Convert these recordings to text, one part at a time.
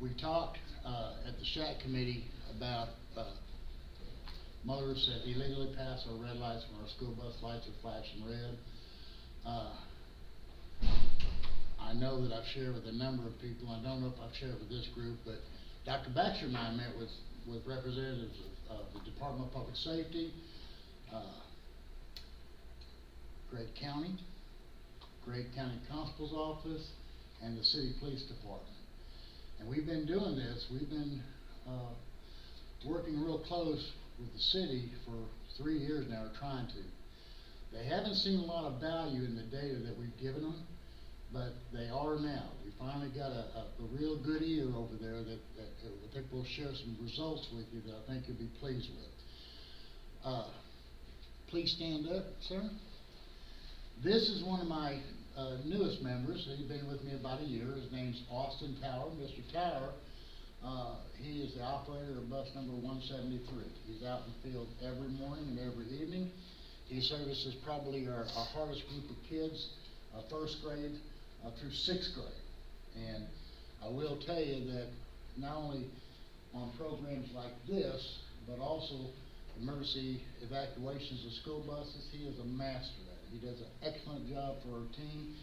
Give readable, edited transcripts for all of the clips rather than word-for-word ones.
We talked at the SHAC committee about motorists that illegally pass our red lights when our school bus lights are flashing red. I know that I've shared with a number of people. I don't know if I've shared with this group, but Dr. Baxter and I met with representatives of the Department of Public Safety, Great County Constable's Office, and the City Police Department. And we've been doing this. We've been working real close with the city for 3 years now, or trying to. They haven't seen a lot of value in the data that we've given them, but they are now. We finally got a real good ear over there that I think we'll share some results with you that I think you'll be pleased with. Please stand up, sir. This is one of my newest members. He's been with me about a year. His name's Austin Tower. Mr. Tower, he is the operator of bus number 173. He's out in the field every morning and every evening. He services probably our hardest group of kids, first grade through sixth grade. And I will tell you that not only on programs like this, but also emergency evacuations of school buses, he is a master at it. He does an excellent job for our team.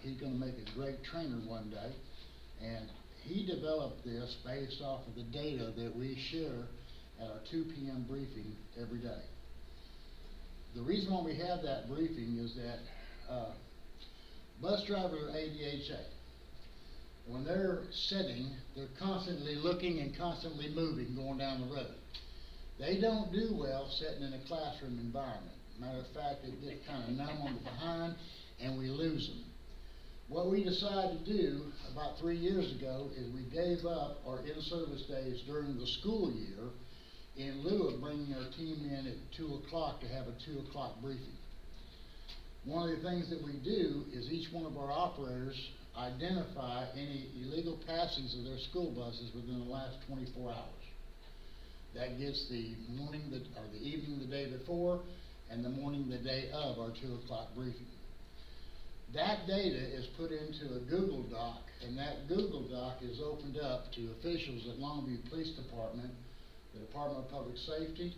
He's going to make a great trainer one day. And he developed this based off of the data that we share at our 2 p.m. briefing every day. The reason why we have that briefing is that bus drivers are ADHA. When they're sitting, they're constantly looking and constantly moving going down the road. They don't do well sitting in a classroom environment. Matter of fact, they get kind of numb on the behind and we lose them. What we decided to do about 3 years ago is we gave up our in-service days during the school year in lieu of bringing our team in at 2 o'clock to have a 2 o'clock briefing. One of the things that we do is each one of our operators identify any illegal passings of their school buses within the last 24 hours. That gets the morning or the evening the day before and the morning the day of our 2 o'clock briefing. That data is put into a Google Doc, and that Google Doc is opened up to officials at Longview Police Department, the Department of Public Safety,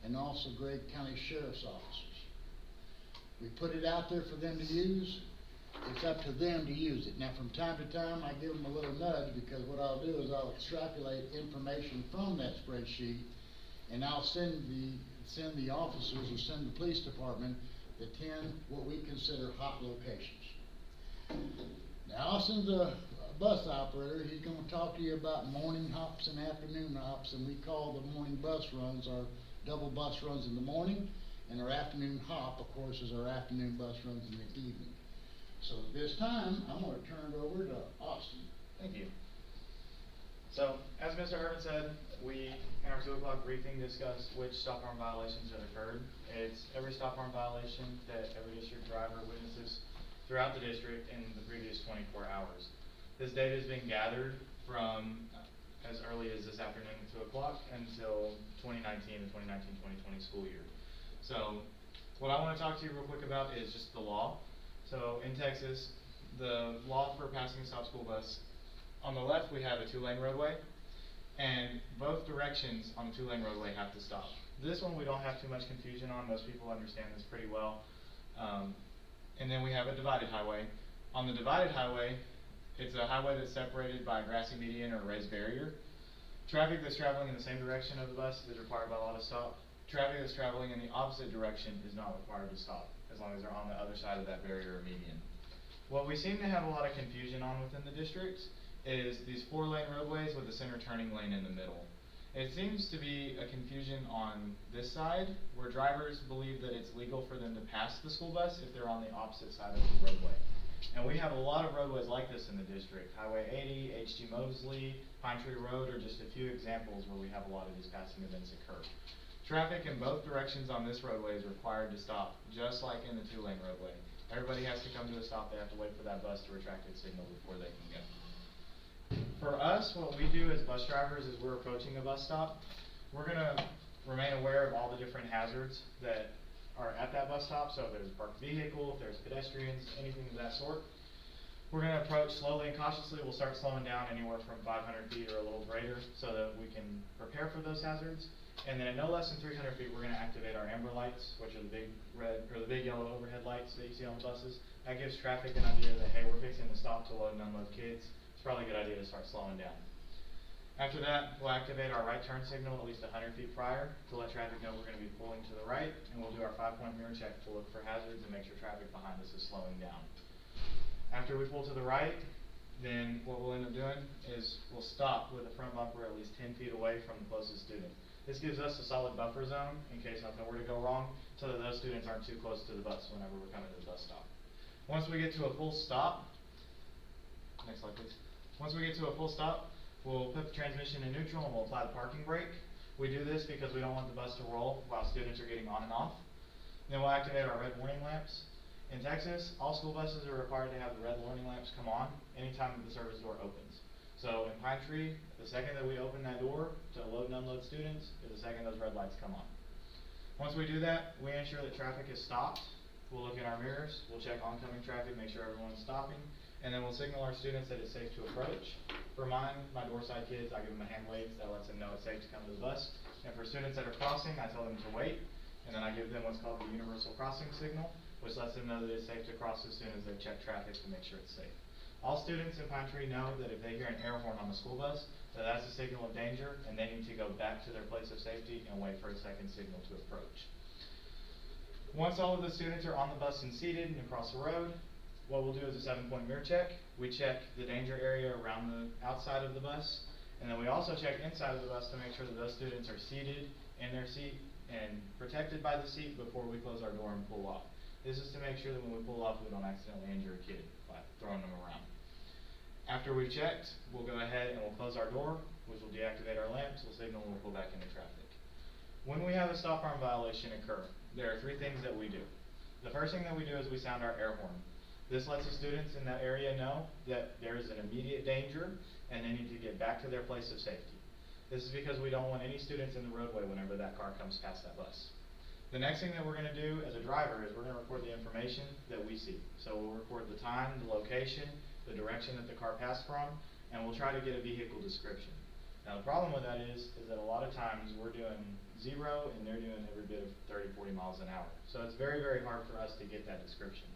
and also Great County Sheriff's officers. We put it out there for them to use. It's up to them to use it. Now, from time to time, I give them a little nudge, because what I'll do is I'll extrapolate information from that spreadsheet, and I'll send the officers or send the police department the 10 what we consider hot locations. Now, Austin's a bus operator. He's going to talk to you about morning hops and afternoon hops, and we call the morning bus runs our double bus runs in the morning, and our afternoon hop, of course, is our afternoon bus runs in the evening. So at this time, I'm going to turn it over to Austin. Thank you. So, as Mr. Herman said, we, in our 2 o'clock briefing, discussed which stop arm violations have occurred. It's every stop arm violation that every district driver witnesses throughout the district in the previous 24 hours. This data is being gathered from as early as this afternoon at 2 o'clock until 2019, the 2019-2020 school year. So, what I want to talk to you real quick about is just the law. So, in Texas, the law for passing a stop school bus, on the left we have a 2-lane roadway, and both directions on the 2-lane roadway have to stop. This one we don't have too much confusion on. Most people understand this pretty well. And then we have a divided highway. On the divided highway, it's a highway that's separated by a grassy median or a raised barrier. Traffic that's traveling in the same direction of the bus is required by law to stop. Traffic that's traveling in the opposite direction is not required to stop, as long as they're on the other side of that barrier or median. What we seem to have a lot of confusion on within the district is these 4-lane roadways with a center turning lane in the middle. It seems to be a confusion on this side, where drivers believe that it's legal for them to pass the school bus if they're on the opposite side of the roadway. And we have a lot of roadways like this in the district. Highway 80, H.G. Mosley, Pine Tree Road are just a few examples where we have a lot of these passing events occur. Traffic in both directions on this roadway is required to stop, just like in the 2-lane roadway. Everybody has to come to a stop. They have to wait for that bus to retract its signal before they can go. For us, what we do as bus drivers is we're approaching a bus stop. We're going to remain aware of all the different hazards that are at that bus stop. So if there's a parked vehicle, if there's pedestrians, anything of that sort. We're going to approach slowly and cautiously. We'll start slowing down anywhere from 500 feet or a little greater so that we can prepare for those hazards. And then at no less than 300 feet, we're going to activate our amber lights, which are the big red or the big yellow overhead lights that you see on the buses. That gives traffic an idea that, hey, we're fixing to stop to load and unload kids. It's probably a good idea to start slowing down. After that, we'll activate our right turn signal at least 100 feet prior to let traffic know we're going to be pulling to the right, and we'll do our 5-point mirror check to look for hazards and make sure traffic behind us is slowing down. After we pull to the right, then what we'll end up doing is we'll stop with the front bumper at least 10 feet away from the closest student. This gives us a solid buffer zone in case nothing were to go wrong, so that those students aren't too close to the bus whenever we're coming to the bus stop. Once we get to a full stop, next slide please. Once we get to a full stop, we'll put the transmission in neutral and we'll apply the parking brake. We do this because we don't want the bus to roll while students are getting on and off. Then we'll activate our red warning lamps. In Texas, all school buses are required to have the red warning lamps come on anytime that the service door opens. So in Pine Tree, the second that we open that door to load and unload students is the second those red lights come on. Once we do that, we ensure that traffic is stopped. We'll look in our mirrors, we'll check oncoming traffic, make sure everyone's stopping, and then we'll signal our students that it's safe to approach. For mine, my doorside kids, I give them a hand wave that lets them know it's safe to come to the bus. And for students that are crossing, I tell them to wait, and then I give them what's called the universal crossing signal, which lets them know that it's safe to cross as soon as they check traffic to make sure it's safe. All students in Pine Tree know that if they hear an air horn on the school bus, that that's a signal of danger, and they need to go back to their place of safety and wait for a second signal to approach. Once all of the students are on the bus and seated and across the road, what we'll do is a 7-point mirror check. We check the danger area around the outside of the bus, and then we also check inside of the bus to make sure that those students are seated in their seat and protected by the seat before we close our door and pull off. This is to make sure that when we pull off, we don't accidentally injure a kid by throwing them around. After we've checked, we'll go ahead and we'll close our door, which will deactivate our lamps, we'll signal, and we'll pull back into traffic. When we have a stop arm violation occur, there are 3 things that we do. The first thing that we do is we sound our air horn. This lets the students in that area know that there is an immediate danger and they need to get back to their place of safety. This is because we don't want any students in the roadway whenever that car comes past that bus. The next thing that we're going to do as a driver is we're going to record the information that we see. So we'll record the time, the location, the direction that the car passed from, and we'll try to get a vehicle description. Now the problem with that is that a lot of times we're doing 0 and they're doing every bit of 30, 40 miles an hour. So it's very, very hard for us to get that description.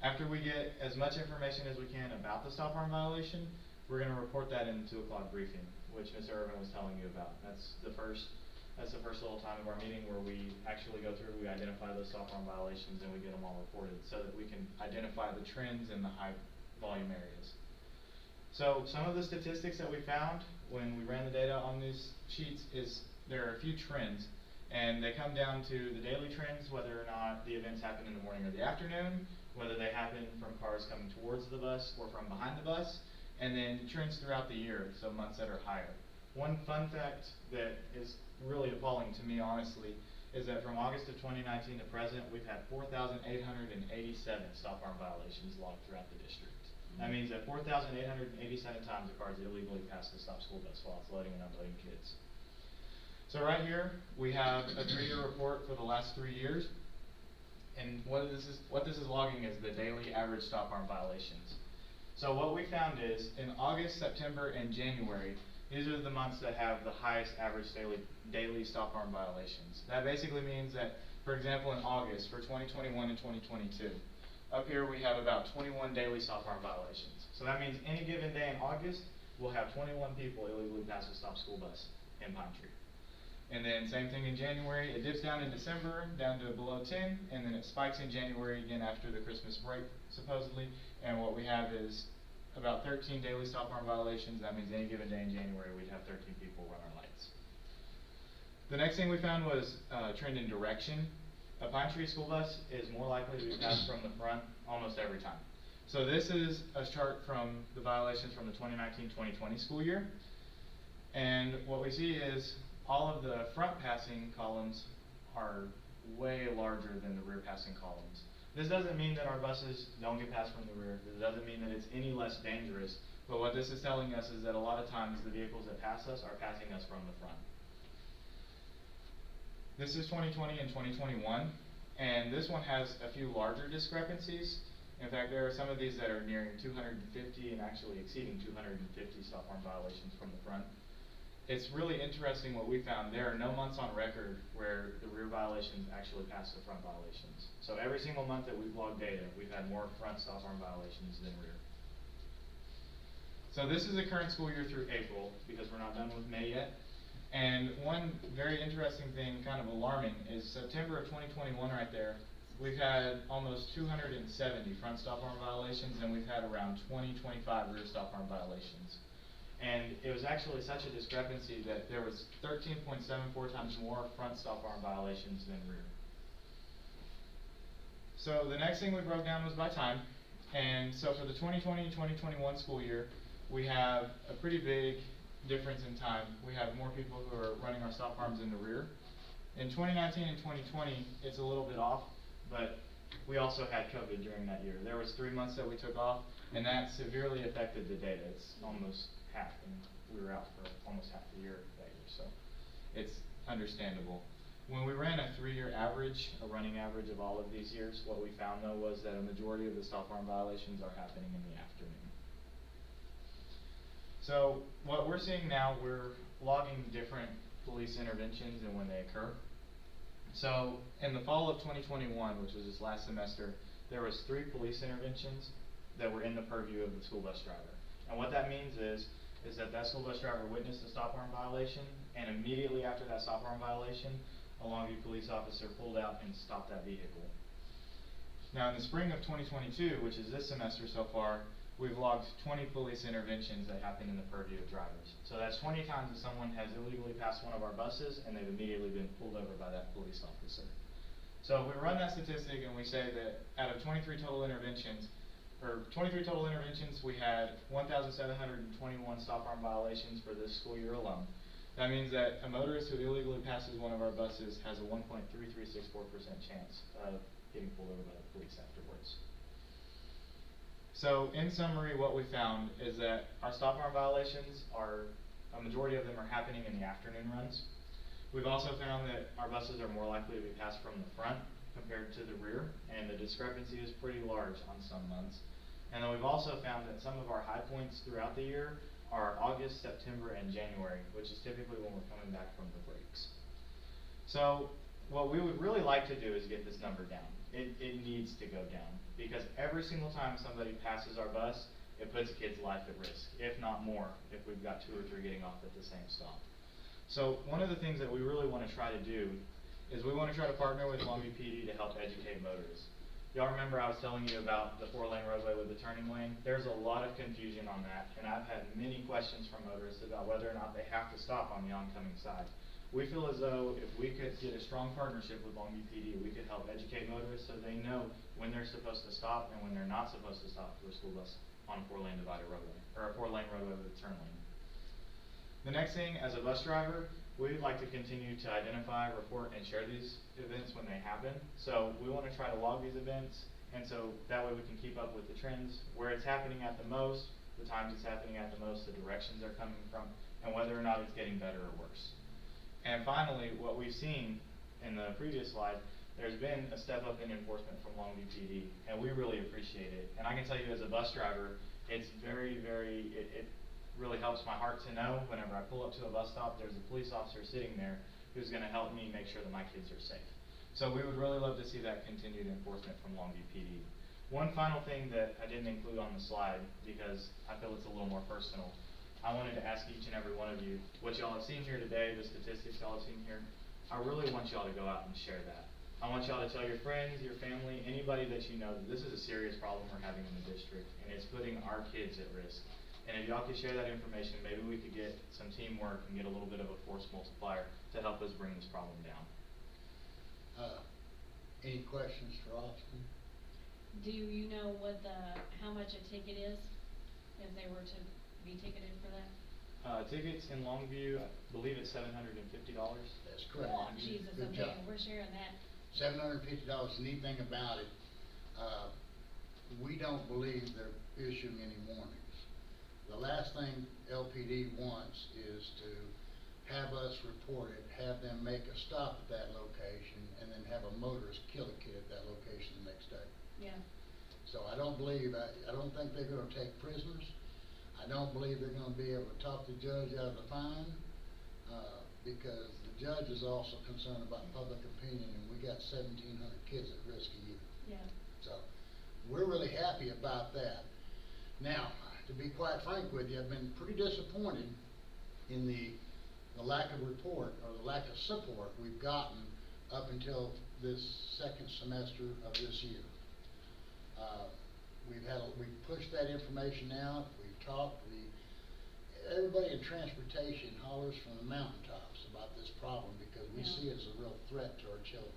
After we get as much information as we can about the stop arm violation, we're going to report that in the 2 o'clock briefing, which Mr. Irvin was telling you about. That's the first little time of our meeting where we actually go through, we identify those stop arm violations, and we get them all reported so that we can identify the trends in the high volume areas. So some of the statistics that we found when we ran the data on these sheets is there are a few trends, and they come down to the daily trends, whether or not the events happen in the morning or the afternoon, whether they happen from cars coming towards the bus or from behind the bus, and then trends throughout the year, so months that are higher. One fun fact that is really appalling to me, honestly, is that from August of 2019 to present, we've had 4,887 stop arm violations logged throughout the district. That means that 4,887 times the car is illegally passed the stop school bus while it's loading and unloading kids. So right here, we have a 3-year report for the last 3 years. And what this is logging is the daily average stop arm violations. So what we found is in August, September, and January, these are the months that have the highest average daily stop arm violations. That basically means that, for example, in August for 2021 and 2022, up here we have about 21 daily stop arm violations. So that means any given day in August, we'll have 21 people illegally pass a stop school bus in Pine Tree. And then same thing in January, it dips down in December, down to below 10, and then it spikes in January again after the Christmas break, supposedly, and what we have is about 13 daily stop arm violations. That means any given day in January we'd have 13 people run our lights. The next thing we found was trend in direction. A Pine Tree school bus is more likely to be passed from the front almost every time. So this is a chart from the violations from the 2019-2020 school year, and what we see is all of the front passing columns are way larger than the rear passing columns. This doesn't mean that our buses don't get passed from the rear. This doesn't mean that it's any less dangerous. But what this is telling us is that a lot of times the vehicles that pass us are passing us from the front. This is 2020 and 2021. And this one has a few larger discrepancies. In fact, there are some of these that are nearing 250 and actually exceeding 250 stop arm violations from the front. It's really interesting what we found. There are no months on record where the rear violations actually pass the front violations. So every single month that we've logged data, we've had more front stop arm violations than rear. So this is the current school year through April, because we're not done with May yet. And one very interesting thing, kind of alarming, is September of 2021 right there, we've had almost 270 front stop arm violations, and we've had around 25 rear stop arm violations. And it was actually such a discrepancy that there was 13.74 times more front stop arm violations than rear. So the next thing we broke down was by time. And so for the 2020-2021 school year, we have a pretty big difference in time. We have more people who are running our stop arms in the rear. In 2019 and 2020, it's a little bit off, but we also had COVID during that year. There was 3 months that we took off, and that severely affected the data. It's almost half, and we were out for almost half the year that year, so it's understandable. When we ran a 3-year average, a running average of all of these years, what we found though was that a majority of the stop arm violations are happening in the afternoon. So what we're seeing now, we're logging different police interventions and when they occur. So in the fall of 2021, which was this last semester, there was 3 police interventions that were in the purview of the school bus driver. And what that means is that school bus driver witnessed a stop arm violation, and immediately after that stop arm violation, a Longview police officer pulled out and stopped that vehicle. Now in the spring of 2022, which is this semester so far, we've logged 20 police interventions that happen in the purview of drivers. So that's 20 times that someone has illegally passed one of our buses and they've immediately been pulled over by that police officer. So if we run that statistic and we say that out of 23 total interventions, we had 1,721 stop arm violations for this school year alone. That means that a motorist who illegally passes one of our buses has a 1.3364% chance of getting pulled over by the police afterwards. So in summary, what we found is that our stop arm violations a majority of them are happening in the afternoon runs. We've also found that our buses are more likely to be passed from the front compared to the rear, and the discrepancy is pretty large on some months. And then we've also found that some of our high points throughout the year are August, September, and January, which is typically when we're coming back from the breaks. So what we would really like to do is get this number down. It needs to go down, because every single time somebody passes our bus, it puts a kid's life at risk, if not more, if we've got 2 or 3 getting off at the same stop. So one of the things that we really want to try to do is we want to try to partner with Longview PD to help educate motorists. Y'all remember I was telling you about the 4-lane roadway with the turning lane? There's a lot of confusion on that, and I've had many questions from motorists about whether or not they have to stop on the oncoming side. We feel as though if we could get a strong partnership with Longview PD, we could help educate motorists so they know when they're supposed to stop and when they're not supposed to stop for a school bus on a 4-lane divided roadway, or a 4-lane roadway with a turn lane. The next thing, as a bus driver, we'd like to continue to identify, report, and share these events when they happen. So we want to try to log these events, and so that way we can keep up with the trends, where it's happening at the most, the times it's happening at the most, the directions they're coming from, and whether or not it's getting better or worse. And finally, what we've seen in the previous slide, there's been a step up in enforcement from Longview PD, and we really appreciate it. And I can tell you as a bus driver, it's it really helps my heart to know whenever I pull up to a bus stop, there's a police officer sitting there who's going to help me make sure that my kids are safe. So we would really love to see that continued enforcement from Longview PD. One final thing that I didn't include on the slide, because I feel it's a little more personal, I wanted to ask each and every one of you, what y'all have seen here today, the statistics y'all have seen here, I really want y'all to go out and share that. I want y'all to tell your friends, your family, anybody that you know that this is a serious problem we're having in the district, and it's putting our kids at risk. And if y'all could share that information, maybe we could get some teamwork and get a little bit of a force multiplier to help us bring this problem down. Any questions for Austin? Do you know how much a ticket is if they were to be ticketed for that? Tickets in Longview, I believe it's $750. That's correct. Oh, Jesus, Good okay, job. we're sharing that. $750. Neat thing about it, we don't believe they're issuing any warnings. The last thing LPD wants is to have us report it, have them make a stop at that location, and then have a motorist kill a kid at that location the next day. Yeah. So I don't believe, I don't think they're gonna take prisoners. I don't believe they're gonna be able to talk the judge out of the fine, because the judge is also concerned about public opinion, and we got 1,700 kids at risk a year. Yeah. So, we're really happy about that. Now, to be quite frank with you, I've been pretty disappointed in the lack of report, or the lack of support we've gotten up until this second semester of this year. We've pushed that information out, we've talked, everybody in transportation hollers from the mountaintops about this problem, because we Yeah. see it as a real threat to our children.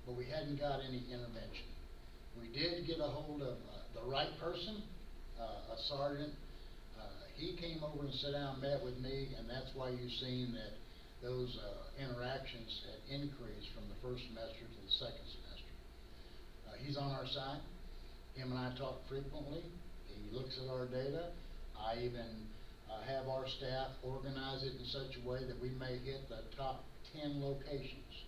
But we hadn't got any intervention. We did get a hold of the right person, a sergeant. He came over and sat down and met with me, and that's why you've seen that those interactions had increased from the first semester to the second semester. He's on our side. Him and I talk frequently. He looks at our data. I even have our staff organize it in such a way that we may hit the top 10 locations.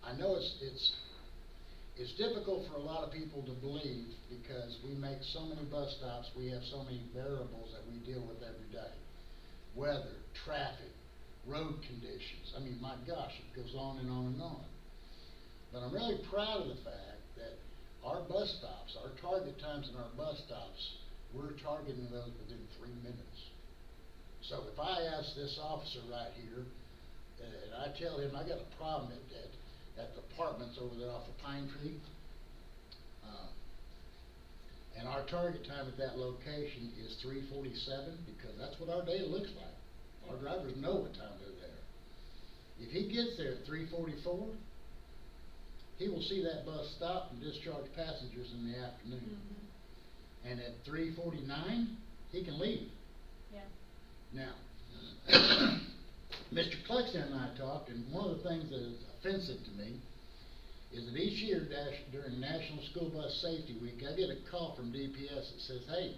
I know it's difficult for a lot of people to believe, because we make so many bus stops, we have so many variables that we deal with every day. Weather, traffic, road conditions, I mean, my gosh, it goes on and on and on. But I'm really proud of the fact that our bus stops, our target times in our bus stops, we're targeting those within 3 minutes. So if I ask this officer right here, and I tell him I got a problem at the apartments over there off of Pine Tree, and our target time at that location is 3:47, because that's what our day looks like. Our drivers know what time they're there. If he gets there at 3:44, he will see that bus stop and discharge passengers in the afternoon. Mm-hmm. And at 3:49, he can leave. Yeah. Now, Mr. Cluxton and I talked, and one of the things that is offensive to me is that each year during National School Bus Safety Week, I get a call from DPS that says, hey,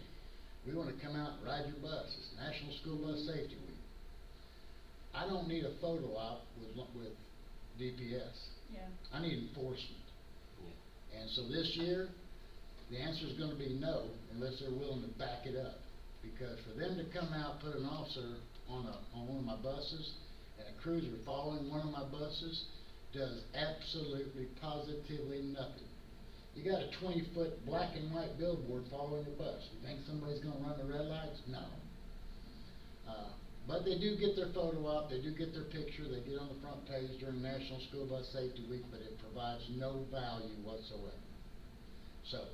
we want to come out and ride your bus. It's National School Bus Safety Week. I don't need a photo op with DPS. Yeah. I need enforcement. Yeah. And so this year, the answer is going to be no, unless they're willing to back it up. Because for them to come out, put an officer on one of my buses, and a cruiser following one of my buses, does absolutely, positively nothing. You got a 20-foot black and white billboard following the bus. You think somebody's going to run the red lights? No. But they do get their photo op, they do get their picture, they get on the front page during National School Bus Safety Week, but it provides no value whatsoever. So,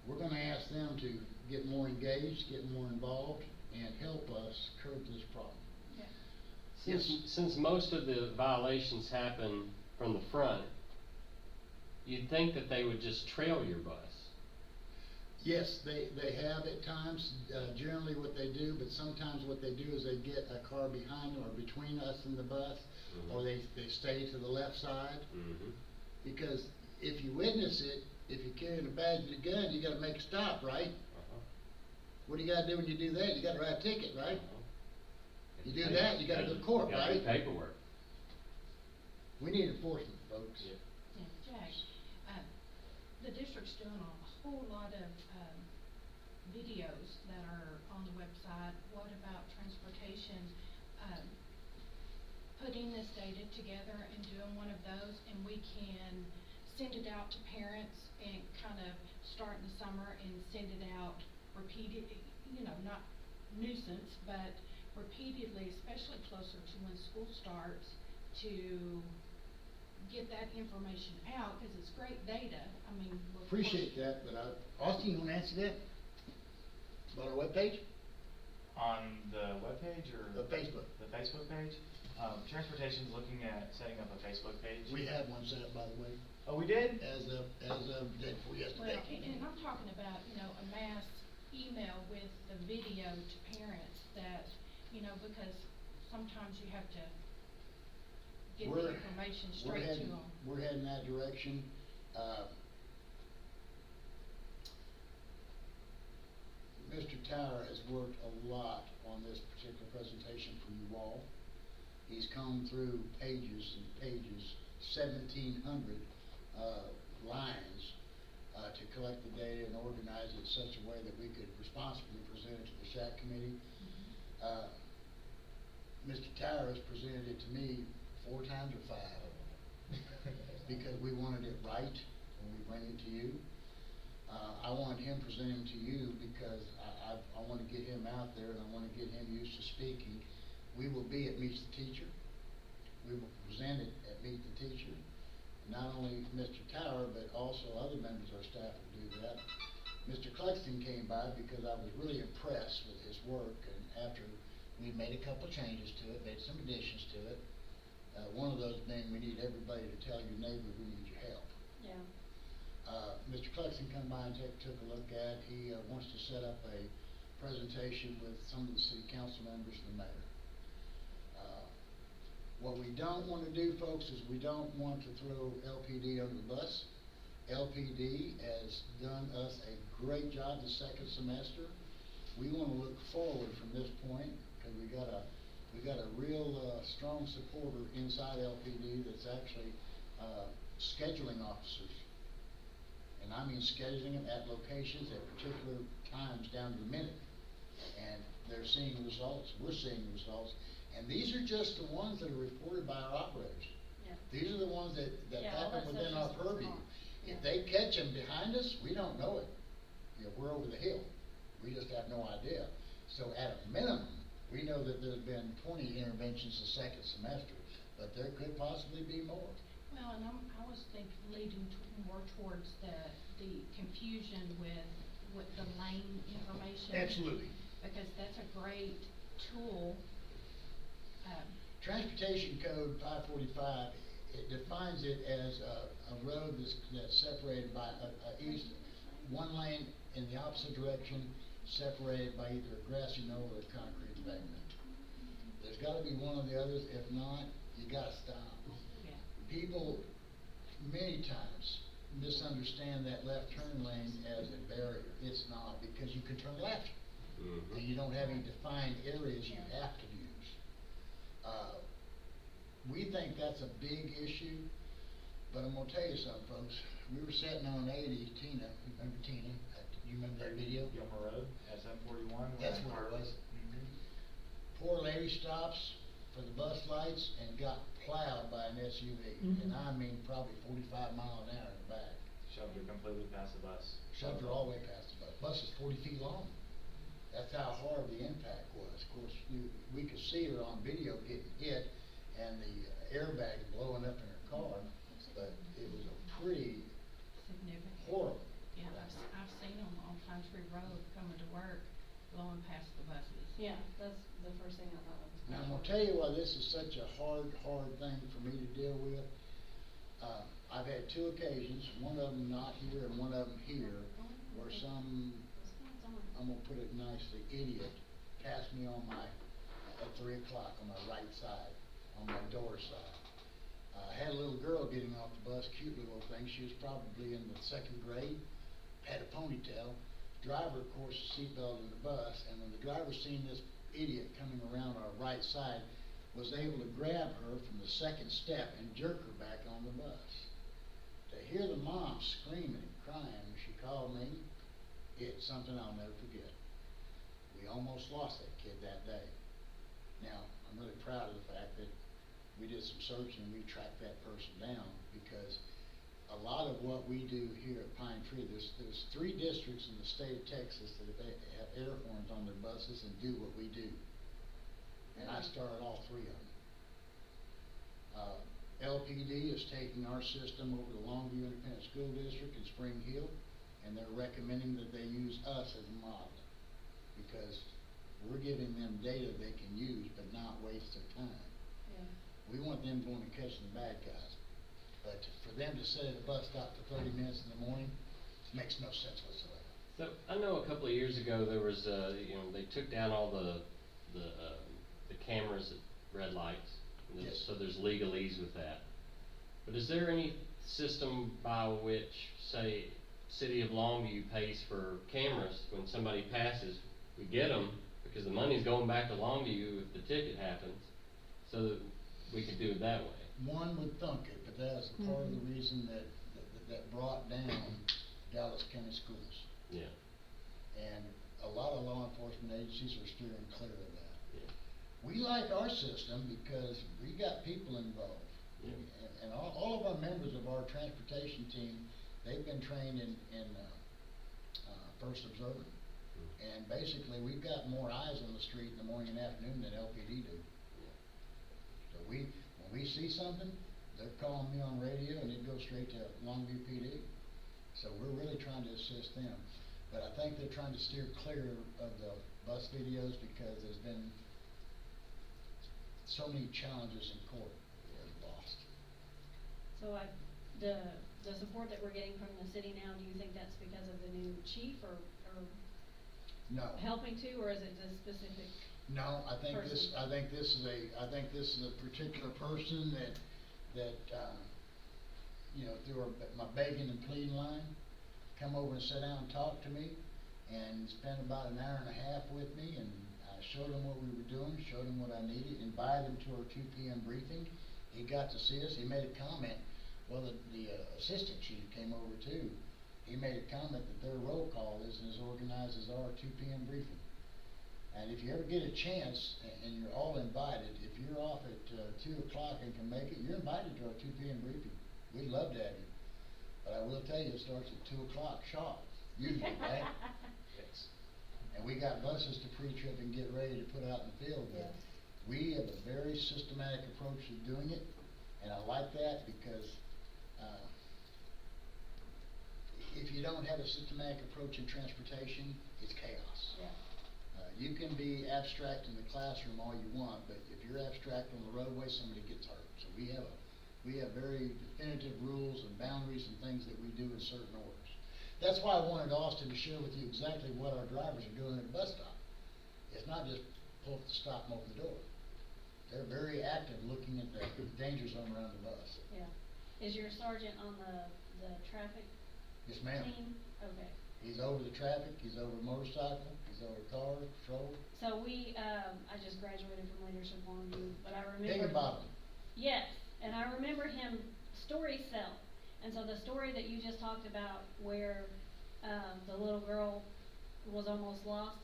we're going to ask them to get more engaged, get more involved, and help us curb this problem. Yeah. Since most of the violations happen from the front, you'd think that they would just trail your bus. Yes, they have at times, generally what they do, but sometimes what they do is they get a car behind them or between us and the bus, Mm-hmm. or they stay to the left side. Mm-hmm. Because if you witness it, if you're carrying a badge and a gun, you gotta make a stop, right? What do you gotta do when you do that? You gotta write a ticket, right? You do that, you gotta go to court, You gotta do right? paperwork. We need enforcement, folks. Yeah. Yeah, Jack, the district's doing a whole lot of, videos that are on the website. What about transportation? Putting this data together and doing one of those, and we can send it out to parents and kind of start in the summer and send it out repeated, not nuisance, but repeatedly, especially closer to when school starts, to get that information out, because it's great data. I mean, Appreciate that, but Austin, you wanna answer that? On our webpage? On the webpage or? The Facebook. The Facebook page? Transportation's looking at setting up a Facebook page. We have one set up, by the way, Oh, we did? as of day before yesterday. Well, and I'm talking about, a mass email with the video to parents that, because sometimes you have to get the information straight to them. We're heading that direction. Mr. Tower has worked a lot on this particular presentation for you all. He's combed through pages and pages, 1,700 lines, to collect the data and organize it in such a way that we could responsibly present it to the SHAC committee. Mr. Towers presented it to me 4 times or 5, because we wanted it right when we bring it to you. I wanted him presenting to you because I want to get him out there and I want to get him used to speaking. We will be at Meet the Teacher. We will present it at Meet the Teacher. Not only Mr. Tower, but also other members of our staff will do that. Mr. Cluxton came by because I was really impressed with his work, and after we made a couple changes to it, made some additions to it. One of those being we need everybody to tell your neighbor we need your help. Yeah. Mr. Cluxton come by and took a look at. He wants to set up a presentation with some of the city council members and the mayor. What we don't want to do, folks, is we don't want to throw LPD under the bus. LPD has done us a great job the second semester. We want to look forward from this point, because we got a real strong supporter inside LPD that's actually scheduling officers. And I mean scheduling them at locations at particular times down to the minute. And they're seeing results, we're seeing results. And these are just the ones that are reported by our operators. Yeah. These are the ones that Yeah, all happen that within our stuff is purview. small. If Yeah. they catch them behind us, we don't know it. You know, we're over the hill. We just have no idea. So at a minimum, we know that there's been 20 interventions the second semester, but there could possibly be more. Well, and I was thinking leading more towards the confusion with the lane information. Absolutely. Because that's a great tool. Transportation Code 545, it defines it as a road that's separated by one lane in the opposite direction, separated by either a grassy knoll or a concrete pavement. There's got to be one of the others. If not, you got to stop. Yeah. People many times misunderstand that left turn lane as a barrier. It's not, because you can turn left. And you don't have any defined areas you have to use. We think that's a big issue, but I'm gonna tell you something, folks. We were sitting on 80, Tina, remember Tina? You remember that video? Gilmer Road, SM 41. That's what it was. Poor lady stops for the bus lights and got plowed by an SUV. And I mean probably 45 miles an hour in the back. Shoved her completely past the bus. Shoved her all the way past the bus. Bus is 40 feet long. That's how hard the impact was. Of course, we could see her on video getting hit and the airbag blowing up in her car, but it was a pretty Significant. horrible. Yeah, I've seen them on Country Road coming to work, blowing past the buses. Yeah, that's the first thing I thought of. Now, I'm gonna tell you why this is such a hard thing for me to deal with. I've had 2 occasions, one of them not here and one of them here, where some, I'm gonna put it nicely, idiot passed me on at 3 o'clock on my right side, on my door side. I had a little girl getting off the bus, cute little thing. She was probably in the 2nd grade, had a ponytail. Driver, of course, seatbelt in the bus, and when the driver seen this idiot coming around our right side, was able to grab her from the 2nd step and jerk her back on the bus. To hear the mom screaming and crying when she called me, it's something I'll never forget. We almost lost that kid that day. Now, I'm really proud of the fact that we did some searching and we tracked that person down, because a lot of what we do here at Pine Tree, there's 3 districts in the state of Texas that have air horns on their buses and do what we do. And I started all 3 of them. LPD is taking our system over to Longview Independent School District in Spring Hill, and they're recommending that they use us as a model, because we're giving them data they can use but not waste their time. Yeah. We want them going and catching the bad guys. But for them to sit at a bus stop for 30 minutes in the morning makes no sense whatsoever. So I know a couple of years ago there was, they took down all the cameras at red lights. Yes. So there's legalese with that. But is there any system by which, say, City of Longview pays for cameras when somebody passes? We get them because the money's going back to Longview if the ticket happens, so that we could do it that way. One would thunk it, but that's part of the reason that that brought down Dallas County schools. Yeah, And a lot of law enforcement agencies are steering clear of that. yeah, We like our system because we got people involved. Yeah. And all of our members of our transportation team, they've been trained in First Observer. And basically, we've got more eyes on the street in the morning and afternoon than LPD do. So when we see something, they're calling me on radio and it goes straight to Longview PD. So we're really trying to assist them. But I think they're trying to steer clear of the bus videos because there's been so many challenges in court that are lost. So the support that we're getting from the city now, do you think that's because of the new chief or No. helping to, or is it the specific? No, I think this is a particular person that, through my begging and pleading line, come over and sit down and talk to me, and spent about an hour and a half with me, and I showed him what we were doing, showed him what I needed, invited him to our 2 p.m. briefing. He got to see us, he made a comment, well, the assistant chief came over too. He made a comment that their roll call isn't as organized as our 2 p.m. briefing. And if you ever get a chance, and you're all invited, if you're off at 2 o'clock and can make it, you're invited to our 2 p.m. briefing. We'd love to have you. But I will tell you, it starts at 2 o'clock sharp, usually, right? yes. And we got buses to pre-trip and get ready to put out in the field, but we have a very systematic approach to doing it, and I like that because if you don't have a systematic approach in transportation, it's chaos. Yeah. You can be abstract in the classroom all you want, but if you're abstract on the roadway, somebody gets hurt. So we have very definitive rules and boundaries and things that we do in certain orders. That's why I wanted Austin to share with you exactly what our drivers are doing at the bus stop. It's not just pull up the stop and open the door. They're very active looking at the danger zone around the bus. Yeah. Is your sergeant on the traffic Yes, ma'am. team? Okay. He's over the traffic, he's over motorcycle, he's over car, patrol. So I just graduated from Leadership Longview, but I remember. Big and bottom. Yes, and I remember him, stories sell. And so the story that you just talked about where, the little girl was almost lost,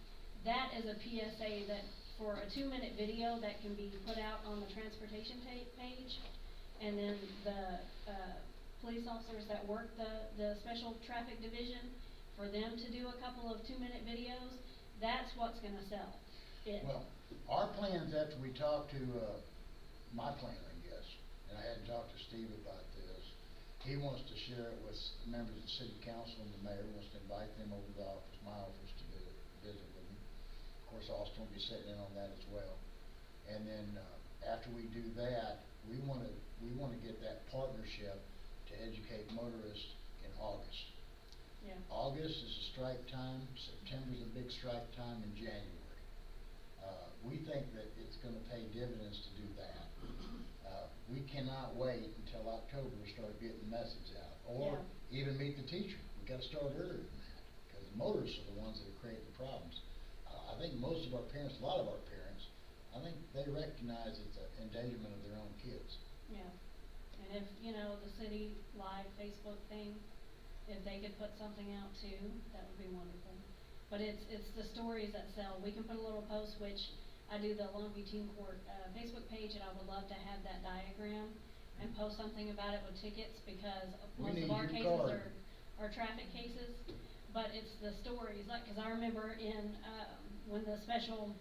that is a PSA that for a 2-minute video that can be put out on the transportation page. And then the, police officers that work the special traffic division, for them to do a couple of 2-minute videos, that's what's gonna sell it. Well, our plans after we talked to, my plan, I guess, and I hadn't talked to Steve about this, he wants to share it with members of the city council, and the mayor wants to invite them over to the office, my office, to visit with them. Of course, Austin will be sitting in on that as well. And then, after we do that, we wanna get that partnership to educate motorists in August. Yeah. August is a strike time, September's a big strike time, in January. We think that it's gonna pay dividends to do that. We cannot wait until October to start getting the message out, or even meet the teacher. We gotta start earlier than that, because the motorists are the ones that are creating the problems. I think most of our parents, a lot of our parents, I think they recognize it's an endangerment of their own kids. Yeah, and if, the city live Facebook thing, if they could put something out too, that would be wonderful. But it's the stories that sell. We can put a little post, which I do the Longview Teen Court, Facebook page, and I would love to have that diagram and post something about it with tickets, because most of our cases are traffic cases. But it's the stories, cause I remember when the special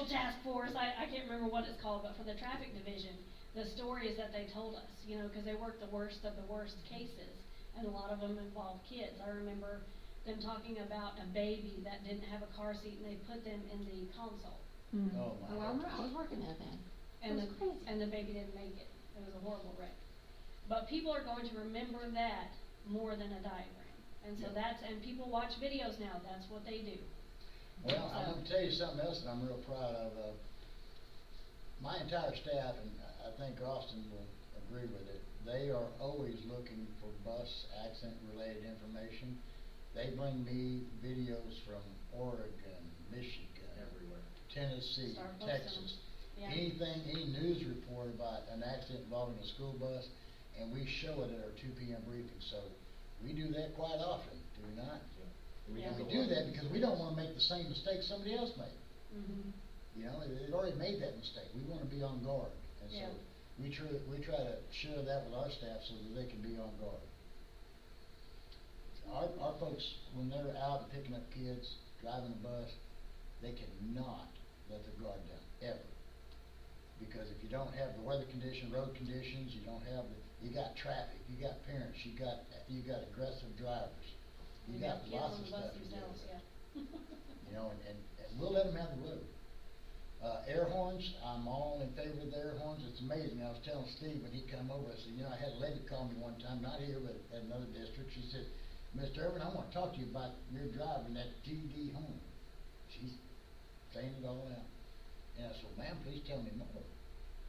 task force, I can't remember what it's called, but for the traffic division, the stories that they told us, cause they work the worst of the worst cases, and a lot of them involve kids. I remember them talking about a baby that didn't have a car seat, and they put them in the console. Mm. Oh, my I God. was working at that. And It was crazy. and the baby didn't make it. It was a horrible wreck. But people are going to remember that more than a diagram. And so Yeah. and people watch videos now, that's what they do. Well, I'm gonna tell you something else that I'm real proud of. My entire staff, and I think Austin will agree with it, they are always looking for bus accident-related information. They bring me videos from Oregon, Michigan, Everywhere. Tennessee, Start posting them. Texas. Yeah. Anything, any news report about an accident involving a school bus, and we show it at our 2 PM briefing, so we do that quite often, do we not? Yeah. And we do that because we don't wanna make the same mistake somebody else made. Mm-hmm. You know, they've already made that mistake, we wanna be on guard, and so Yeah. we try to share that with our staff so that they can be on guard. Our folks, when they're out and picking up kids, driving a bus, they cannot let their guard down, ever. Because if you don't have the weather condition, road conditions, you don't have you got traffic, you got parents, you got aggressive drivers, you got kids lots on of the bus stuff to deal themselves, with. yeah. You know, and we'll let them have the road. Air horns, I'm all in favor of the air horns. It's amazing. I was telling Steve when he come over, I said, you know, I had a lady call me one time, not here, but at another district. She said, Mr. Irvin, I want to talk to you about your driving that GD horn. She's saying it all out. And I said, well, ma'am, please tell me more.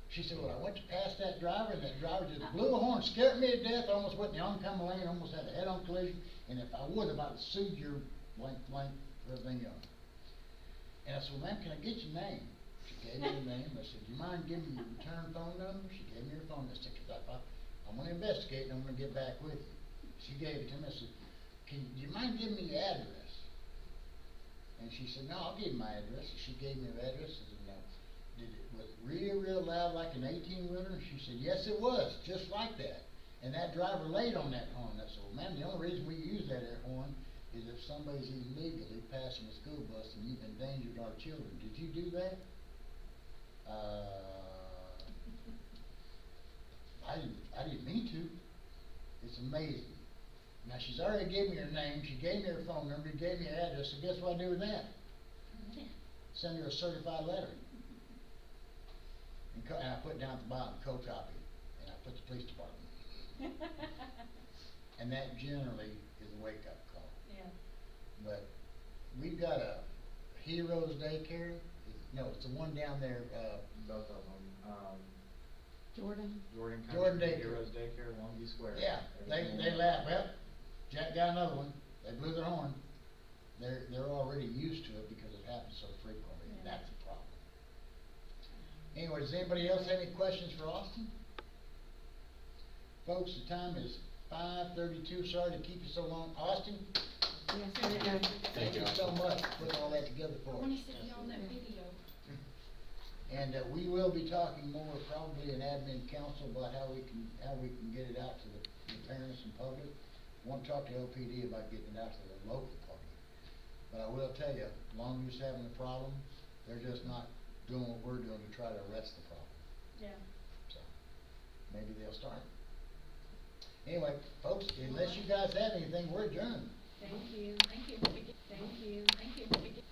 She said, well, I went to pass that driver, and that driver just blew a horn, scared me to death, almost went in the oncoming lane, almost had a head-on collision, and if I would, I'd sued your blank, everything else. And I said, well, ma'am, can I get your name? She gave me her name. I said, do you mind giving me your return phone number? She gave me her phone. I said, I'm gonna investigate and I'm gonna get back with you. She gave it to me. I said, do you mind giving me your address? And she said, no, I'll give you my address. And she gave me her address. I said, no. Was it real loud like an 18-wheeler? And she said, yes, it was, just like that. And that driver laid on that horn. I said, well, ma'am, the only reason we use that air horn is if somebody's illegally passing a school bus and you've endangered our children. Did you do that? I didn't mean to. It's amazing. Now, she's already given me her name, she gave me her phone number, gave me her address, so guess what I do with that? Send her a certified letter. And I put down at the bottom, co-copy, and I put the police department. And that generally is a wake-up call. Yeah. But we've got a Heroes Daycare. No, it's the one down there, Both of them, Jordan. Jordan Jordan Country, Daycare. Heroes Daycare, Longview Square. yeah, they laugh, well, Jack got another one, they blew their horn. They're already used to it because it happens so frequently, and Yeah. that's the problem. Anyway, does anybody else have any questions for Austin? Folks, the time is 5:32, sorry to keep you so long. Austin, thank you so much for putting all that together I for us. wanna see you on that video. And we will be talking more probably in admin council about how we can get it out to the parents and public. Want to talk to LPD about getting it out to the local public. But I will tell you, Longview's having a problem, they're just not doing what we're doing to try to arrest the problem. Yeah. So, maybe they'll start. Anyway, folks, unless you guys have anything, we're adjourned. Thank you. Thank you. Thank you. Thank you.